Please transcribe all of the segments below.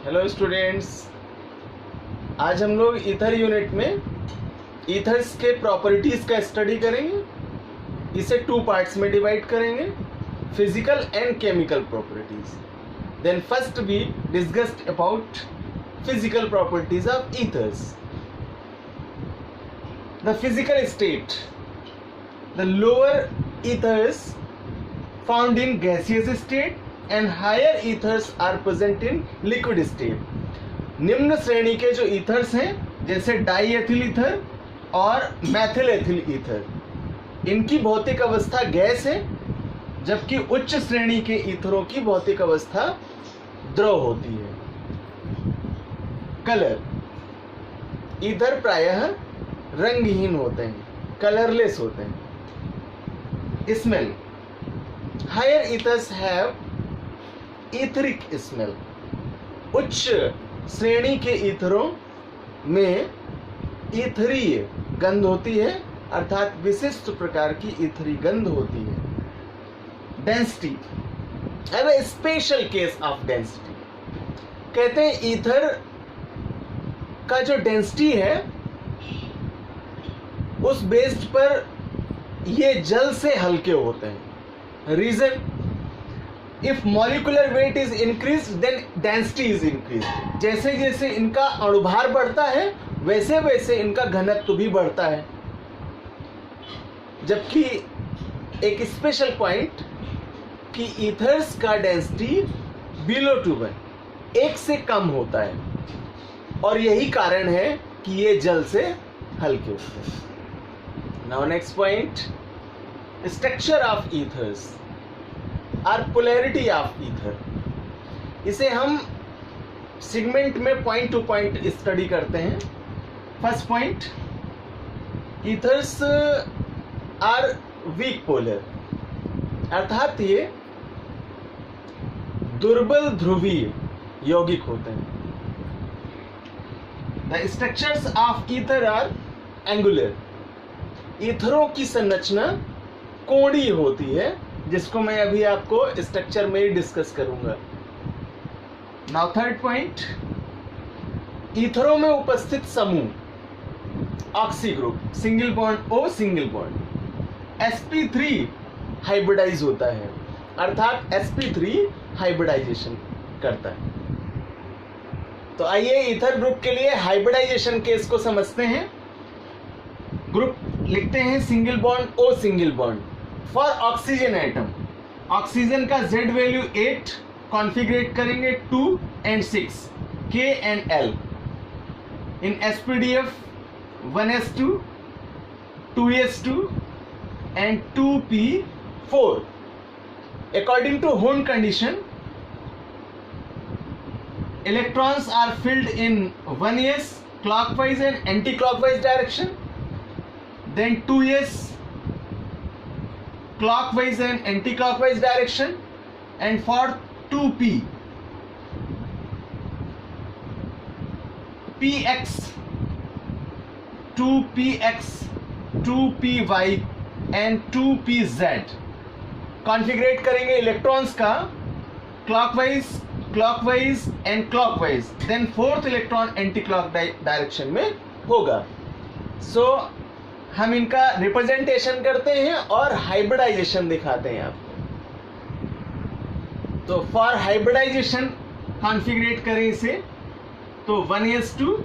Hello students, आज हम लोग ईथर यूनिट में ईथर्स के प्रॉपर्टीज का स्टडी करेंगे। इसे टू पार्ट्स में डिवाइड करेंगे, physical and chemical properties. Then first we discussed about physical properties of ethers. The physical state, the lower ethers found in gaseous state and higher ethers are present in liquid state। निम्न श्रेणी के जो ethers हैं जैसे die ethyl ether और Maithil ethyl ether, इनकी भौतिक अवस्था गैस है, जबकि उच्च श्रेणी के ईथरों की भौतिक अवस्था द्रव होती है। कलर, ईथर प्रायः रंगहीन होते हैं, कलरलेस होते हैं। Smell, higher ethers have etheric smell. उच्च श्रेणी के ईथरों में ईथरीय गंध होती है, अर्थात विशिष्ट प्रकार की ईथरी गंध होती है। Density, have a special case of density. कहते हैं ईथर का जो डेंसिटी है उस बेस्ड पर ये जल से हल्के होते हैं। Reason, if molecular weight is increased then density is increased। जैसे जैसे इनका अणुभार बढ़ता है वैसे वैसे इनका घनत्व भी बढ़ता है। जबकि एक स्पेशल पॉइंट कि ईथर्स का डेंसिटी बिलो 2 एक से कम होता है और यही कारण है कि ये जल से हल्के होते हैं। Now next point, structure of ethers और पोलैरिटी ऑफ ईथर। इसे हम सेगमेंट में पॉइंट टू पॉइंट स्टडी करते हैं। First point, ethers are weak polar, अर्थात ये दुर्बल ध्रुवीय यौगिक होते हैं। The structures of ether are angular. ईथरों की संरचना कोणीय होती है, जिसको मैं अभी आपको स्ट्रक्चर में ही डिस्कस करूंगा। नाउ थर्ड पॉइंट, ईथरों में उपस्थित समूह oxy group, single bond O single bond. sp3 hybridize होता है, अर्थात sp3 हाइब्रिडाइजेशन करता है। तो आइए ईथर ग्रुप के लिए हाइब्रिडाइजेशन केस को समझते हैं। ग्रुप लिखते हैं single bond O single bond. For oxygen atom, oxygen का Z वैल्यू 8 कॉन्फिगरेट करेंगे 2 and 6, K and L। In SPDF 1s2, 2s2 and 2p4। According to Hund condition, electrons are filled in 1s clockwise and anti-clockwise direction, then 2s clockwise and anti-clockwise direction, and for 2p, px, 2px, 2py and 2pz कॉन्फ़िगरेट करेंगे electrons का clockwise, clockwise and clockwise, then fourth electron anti clock direction में होगा। सो हम इनका representation करते हैं और hybridisation दिखाते हैं आपको। तो फॉर हाइब्रिडाइजेशन कॉन्फ़िगरेट करें इसे, तो 1s2,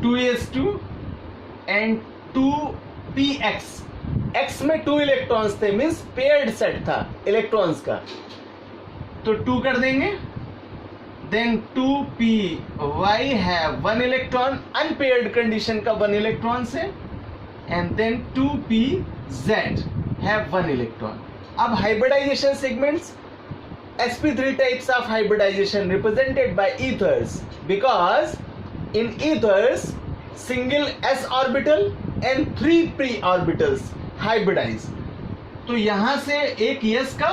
2s2 and 2px। x में 2 इलेक्ट्रॉन्स थे, मीन्स पेयर्ड सेट था इलेक्ट्रॉन्स का, तो 2 कर देंगे। देन 2py है 1 इलेक्ट्रॉन, अनपेयर्ड कंडीशन का 1 इलेक्ट्रॉन से, and then 2pz have 1 electron। अब hybridization segments, sp3 types of hybridization represented by ethers, because in ethers single s orbital and 3 p orbitals hybridize। तो यहां से एक s का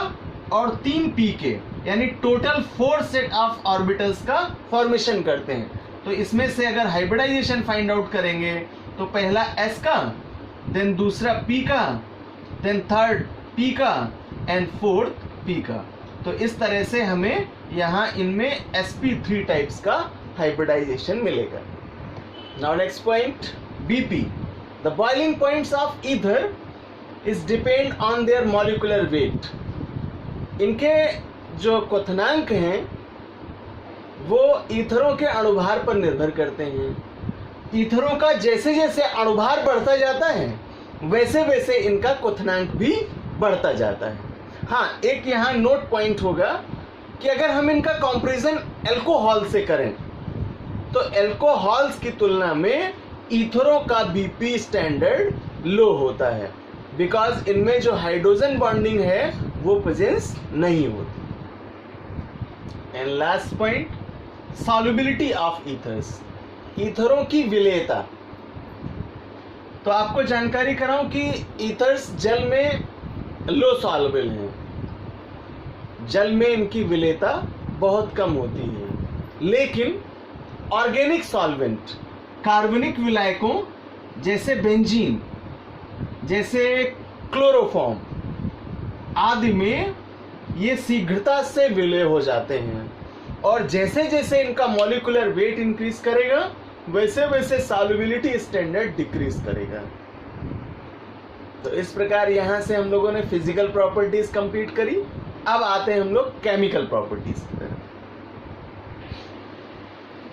और 3 p के, यानी टोटल 4 सेट ऑफ ऑर्बिटल्स का फॉर्मेशन करते हैं। तो इसमें से अगर हाइब्रिडाइजेशन फाइंड आउट करेंगे तो पहला s का, देन दूसरा p का, देन थर्ड p का एंड फोर्थ p का। तो इस तरह से हमें यहाँ इनमें sp3 टाइप्स का हाइब्रिडाइजेशन मिलेगा. Now next point BP. The boiling points of ether is depend on their molecular weight. इनके जो क्वथनांक हैं वो ईथरों के अणुभार पर निर्भर करते हैं. ईथरों का जैसे जैसे अणुभार बढ़ता जाता है वैसे वैसे इनका क्वथनांक भी बढ़ता जाता है. हाँ, एक यहाँ नोट पॉइंट होगा कि अगर हम इनका कंपैरिजन अल्कोहल से करें तो अल्कोहल्स की तुलना में ईथरों का बीपी स्टैंडर्ड लो होता है, बिकॉज इनमें जो हाइड्रोजन बॉन्डिंग है वो प्रेजेंस नहीं होती. And last point, solubility of ethers. ईथरों की विलेयता. तो आपको जानकारी कराऊं कि ईथर्स जल में लो सॉल्युबल हैं, जल में इनकी विलेयता बहुत कम होती है. लेकिन ऑर्गेनिक सॉल्वेंट, कार्बनिक विलायकों जैसे बेंजीन, जैसे क्लोरोफॉर्म आदि में ये शीघ्रता से विलय हो जाते हैं, और जैसे जैसे इनका मॉलिक्यूलर वेट इंक्रीज करेगा वैसे वैसे सॉल्युबिलिटी स्टैंडर्ड डिक्रीज करेगा. तो इस प्रकार यहां से हम लोगों ने फिजिकल प्रॉपर्टीज कंप्लीट करी. अब आते हैं हम लोग केमिकल प्रॉपर्टीज की तरफ.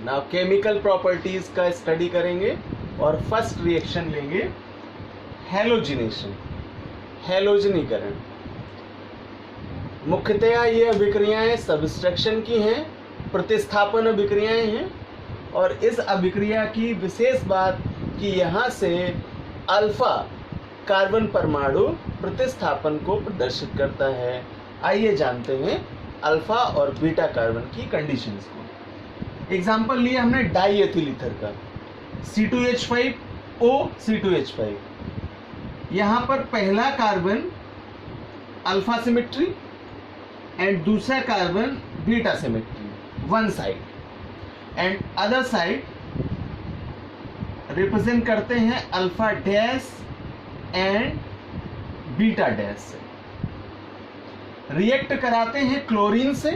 नाउ केमिकल प्रॉपर्टीज का स्टडी करेंगे और फर्स्ट रिएक्शन लेंगे हैलोजिनेशन, हैलोजनीकरण. मुख्यतया ये अभिक्रियाएं सबस्ट्रक्शन की हैं, प्रतिस्थापन अभिक्रियाएं हैं. और इस अभिक्रिया की विशेष बात कि यहाँ से अल्फा कार्बन परमाणु प्रतिस्थापन को प्रदर्शित करता है. आइए जानते हैं अल्फा और बीटा कार्बन की कंडीशंस को. एग्जाम्पल लिया हमने डाई एथिल ईथर का, C2H5O C2H5. यहाँ पर पहला कार्बन अल्फा सिमेट्री एंड दूसरा carbon beta symmetry, one side and other side represent करते हैं alpha dash and beta dash से. रिएक्ट कराते हैं क्लोरीन से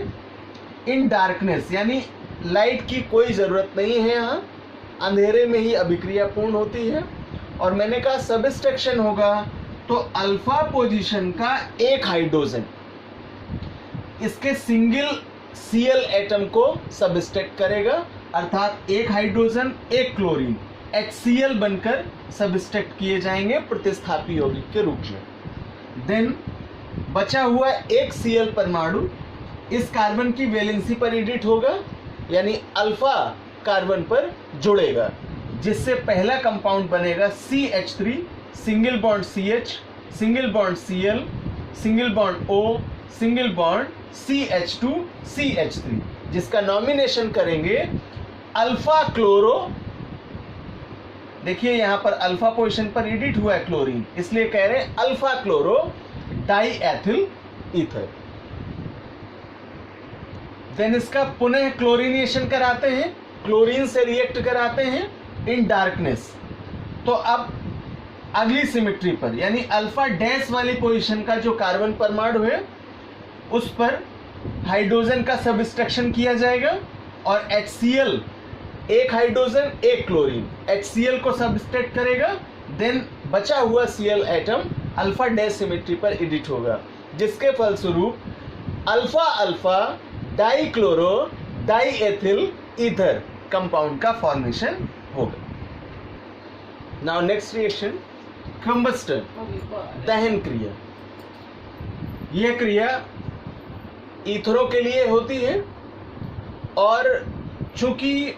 इन डार्कनेस, यानी लाइट की कोई ज़रूरत नहीं है, यहाँ अंधेरे में ही अभिक्रिया पूर्ण होती है. और मैंने कहा सबस्ट्रक्शन होगा तो अल्फा पोजीशन का एक हाइड्रोजन इसके सिंगल Cl एटम को सबस्ट्रैक्ट करेगा, अर्थात एक हाइड्रोजन एक क्लोरीन HCl बनकर सबस्ट्रैक्ट किए जाएंगे प्रतिस्थापी यौगिक के रूप में. देन बचा हुआ एक Cl परमाणु इस कार्बन की वैलेंसी पर एडिट होगा, यानी अल्फा कार्बन पर जुड़ेगा, जिससे पहला कंपाउंड बनेगा CH3, single bond CH, single bond Cl, single bond O, single bond CH2 CH3, जिसका नॉमिनेशन करेंगे अल्फा क्लोरो. देखिए यहां पर अल्फा पोजीशन पर एडिट हुआ है क्लोरीन, इसलिए कह रहे हैं alpha chloro di ethyl ether. Then इसका पुनः क्लोरीनेशन कराते हैं, क्लोरीन से रिएक्ट कराते हैं इन डार्कनेस. तो अब अगली सिमेट्री पर, यानी अल्फा डैश वाली पोजीशन का जो कार्बन परमाणु है उस पर हाइड्रोजन का सबस्ट्रक्शन किया जाएगा और HCl एक हाइड्रोजन एक क्लोरीन HCl को सबस्ट्रैक्ट करेगा. देन बचा हुआ Cl atom alpha dash symmetry पर एडिट होगा, जिसके फलस्वरूप alpha alpha die chloro di ethyl ether compound का फॉर्मेशन होगा. नाउ नेक्स्ट रिएक्शन कंबस्टन, दहन क्रिया. यह क्रिया ईथरों के लिए होती है और चूंकि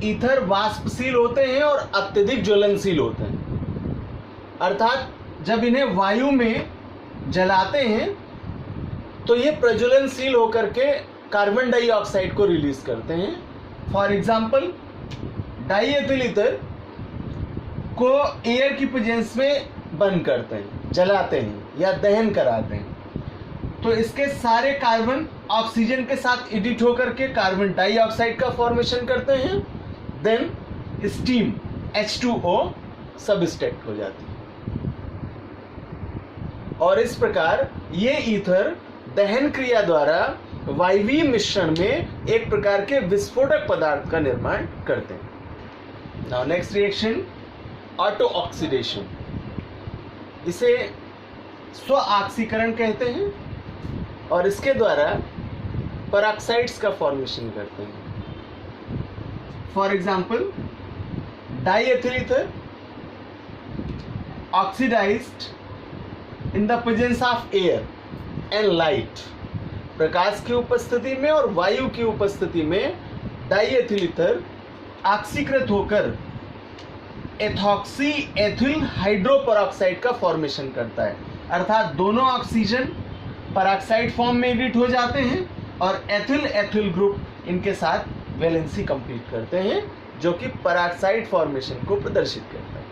ईथर वाष्पशील होते हैं और अत्यधिक ज्वलनशील होते हैं, अर्थात जब इन्हें वायु में जलाते हैं तो ये प्रज्वलनशील होकर के कार्बन डाइऑक्साइड को रिलीज करते हैं. For example die ethyl ether को एयर की प्रेजेंस में बर्न करते हैं, जलाते हैं या दहन कराते हैं, तो इसके सारे कार्बन ऑक्सीजन के साथ एडिट होकर के कार्बन डाइऑक्साइड का फॉर्मेशन करते हैं. देन स्टीम H2O सबस्ट्रैक्ट हो जाती है और इस प्रकार ये ईथर दहन क्रिया द्वारा वायवीय मिश्रण में एक प्रकार के विस्फोटक पदार्थ का निर्माण करते हैं। Now next reaction, auto oxidation. इसे स्व ऑक्सीकरण कहते हैं और इसके द्वारा पेरोक्साइड्स का फॉर्मेशन करते हैं। For example, diethyl ether oxidised in the presence of air and light. प्रकाश की उपस्थिति में और वायु की उपस्थिति में डाइएथिल ईथर ऑक्सीकृत होकर एथॉक्सी एथिल हाइड्रोपेरोक्साइड का फॉर्मेशन करता है, अर्थात दोनों ऑक्सीजन पेरोक्साइड फॉर्म में एडिट हो जाते हैं और एथिल एथिल ग्रुप इनके साथ वैलेंसी कंप्लीट करते हैं, जो कि पेरोक्साइड फॉर्मेशन को प्रदर्शित करता है।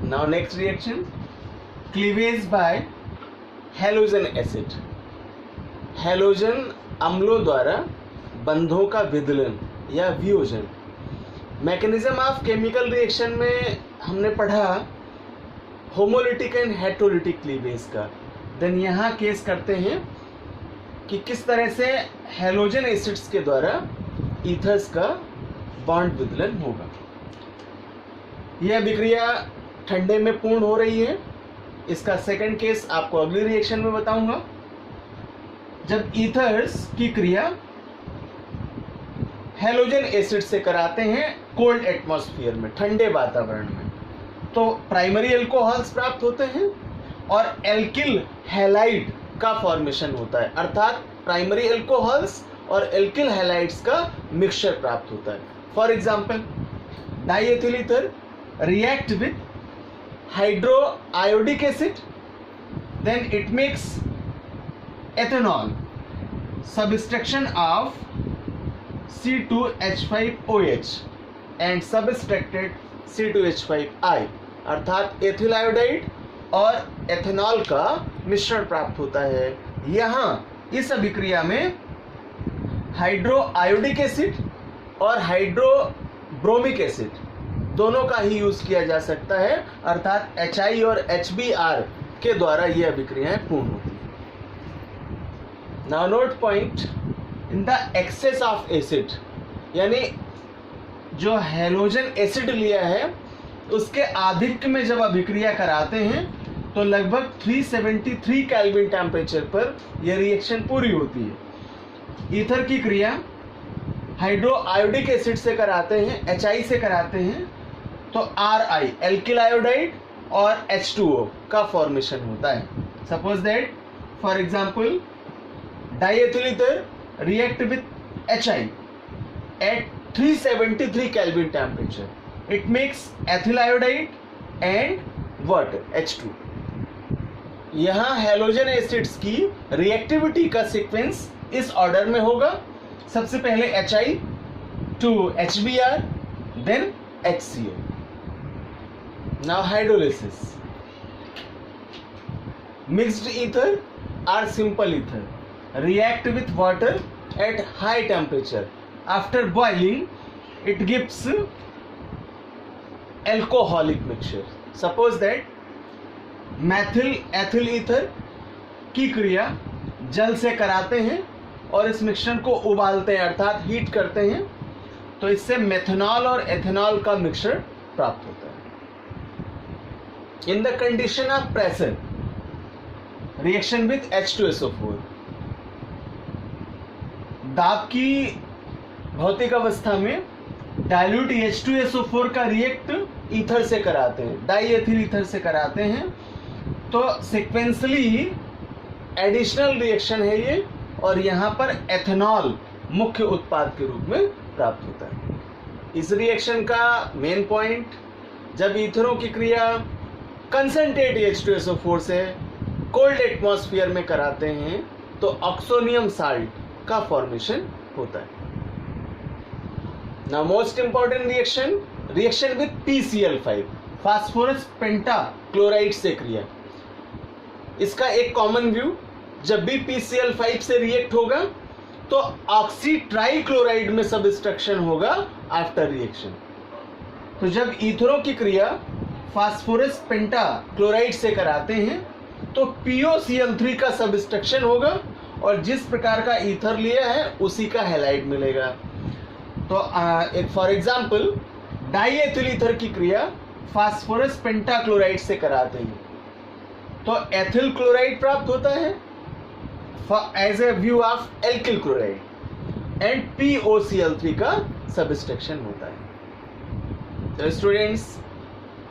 Now next reaction, cleavage by halogen acid. Halogen अम्लों द्वारा बंधों का विदलन या वियोजन। मैकेनिज्म ऑफ केमिकल रिएक्शन में हमने पढ़ा होमोलिटिक एंड हेटेरोलिटिक क्लीवेज का। देन यहाँ केस करते हैं कि किस तरह से हैलोजन एसिड्स के द्वारा ईथर्स का बॉन्ड विदलन होगा। यह अभिक्रिया ठंडे में पूर्ण हो रही है। इसका सेकंड केस आपको अगली रिएक्शन में बताऊंगा। जब ईथर्स की क्रिया हैलोजन एसिड से कराते हैं कोल्ड एटमॉस्फेयर में, ठंडे वातावरण में, तो प्राइमरी एल्कोहल्स प्राप्त होते हैं और एल्किल हैलाइड का फॉर्मेशन होता है, अर्थात प्राइमरी एल्कोहल्स और एल्किल हैलाइड्स का मिक्सचर प्राप्त होता है। For example, diethyl ether react with hydro iodic acid, then it makes ethanol, subtraction of C2H5OH and subtracted C2H5I, अर्थात एथिल आयोडाइड और एथेनॉल का मिश्रण प्राप्त होता है। यहाँ इस अभिक्रिया में हाइड्रो आयोडिक एसिड और हाइड्रो ब्रोमिक एसिड दोनों का ही यूज किया जा सकता है, अर्थात HI और HBr के द्वारा ये अभिक्रियाएं पूर्ण होती है। Now note point, in the excess of acid, यानी जो हैलोजन एसिड लिया है उसके आधिक्य में जब अभिक्रिया कराते हैं तो लगभग 373 केल्विन टेम्परेचर पर यह रिएक्शन पूरी होती है। ईथर की क्रिया हाइड्रो आयोडिक एसिड से कराते हैं, HI से कराते हैं, तो RI एल्किल आयोडाइड और H2O का फॉर्मेशन होता है। Suppose that for example diethyl ether react with HI at 373 Kelvin temperature. It makes ethyl iodide and water H2. यहाँ हैलोजन एसिड्स की रिएक्टिविटी का सीक्वेंस इस ऑर्डर में होगा। सबसे पहले HI to HBr, then HCl. Now hydrolysis. Mixed ether or simple ether react with water at high temperature. After boiling, it gives alcoholic mixture. Suppose that methyl ethyl ether की क्रिया जल से कराते हैं और इस मिश्रण को उबालते हैं, अर्थात हीट करते हैं, तो इससे मेथनॉल और एथेनॉल का मिक्सचर प्राप्त होता है। In the condition of pressure, reaction with H2SO4, दाब की भौतिक अवस्था में डाइल्यूट H2SO4 का रिएक्ट ईथर से कराते हैं, डाइएथिल ईथर से कराते हैं, तो सिक्वेंसली एडिशनल रिएक्शन है ये, और यहाँ पर एथेनॉल मुख्य उत्पाद के रूप में प्राप्त होता है। इस रिएक्शन का मेन पॉइंट, जब ईथरों की क्रिया कंसंट्रेट H2SO4 से कोल्ड एटमॉस्फेयर में कराते हैं तो ऑक्सोनियम साल्ट का फॉर्मेशन होता है। Now most important reaction, reaction with PCl5, phosphorus penta chloride से क्रिया। इसका एक कॉमन व्यू, जब भी PCl5 से रिएक्ट होगा तो ऑक्सी ट्राई क्लोराइड में सबस्ट्रक्शन होगा आफ्टर रिएक्शन। तो जब ईथरों की क्रिया फास्फोरस पेंटा क्लोराइड से कराते हैं तो POCl3 का सबस्ट्रक्शन होगा और जिस प्रकार का ईथर लिया है उसी का हैलाइड मिलेगा। तो एक फॉर एग्जांपल डाईएथिल ईथर की क्रिया फास्फोरस पेंटाक्लोराइड से कराते हैं तो एथिल क्लोराइड प्राप्त होता है as a view of alkyl chloride and POCl3 का सबस्ट्रक्शन होता है। तो स्टूडेंट्स,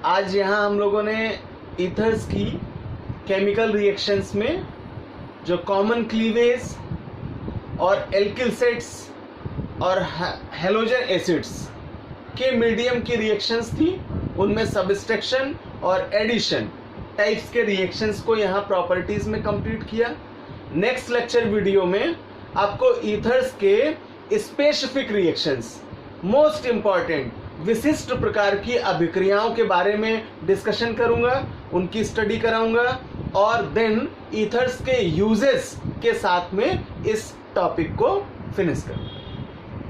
आज यहाँ हम लोगों ने ईथर्स की केमिकल रिएक्शंस में जो कॉमन क्लीवेज और एल्किल सेट्स और हैलोजन एसिड्स के मीडियम की रिएक्शंस थी, उनमें सबस्ट्रक्शन और एडिशन टाइप्स के रिएक्शंस को यहाँ प्रॉपर्टीज में कंप्लीट किया। नेक्स्ट लेक्चर वीडियो में आपको ईथर्स के स्पेसिफिक रिएक्शंस, मोस्ट इंपॉर्टेंट विशिष्ट प्रकार की अभिक्रियाओं के बारे में डिस्कशन करूंगा, उनकी स्टडी कराऊंगा और देन ईथर्स के यूजेस के साथ में इस टॉपिक को फिनिश करूंगा।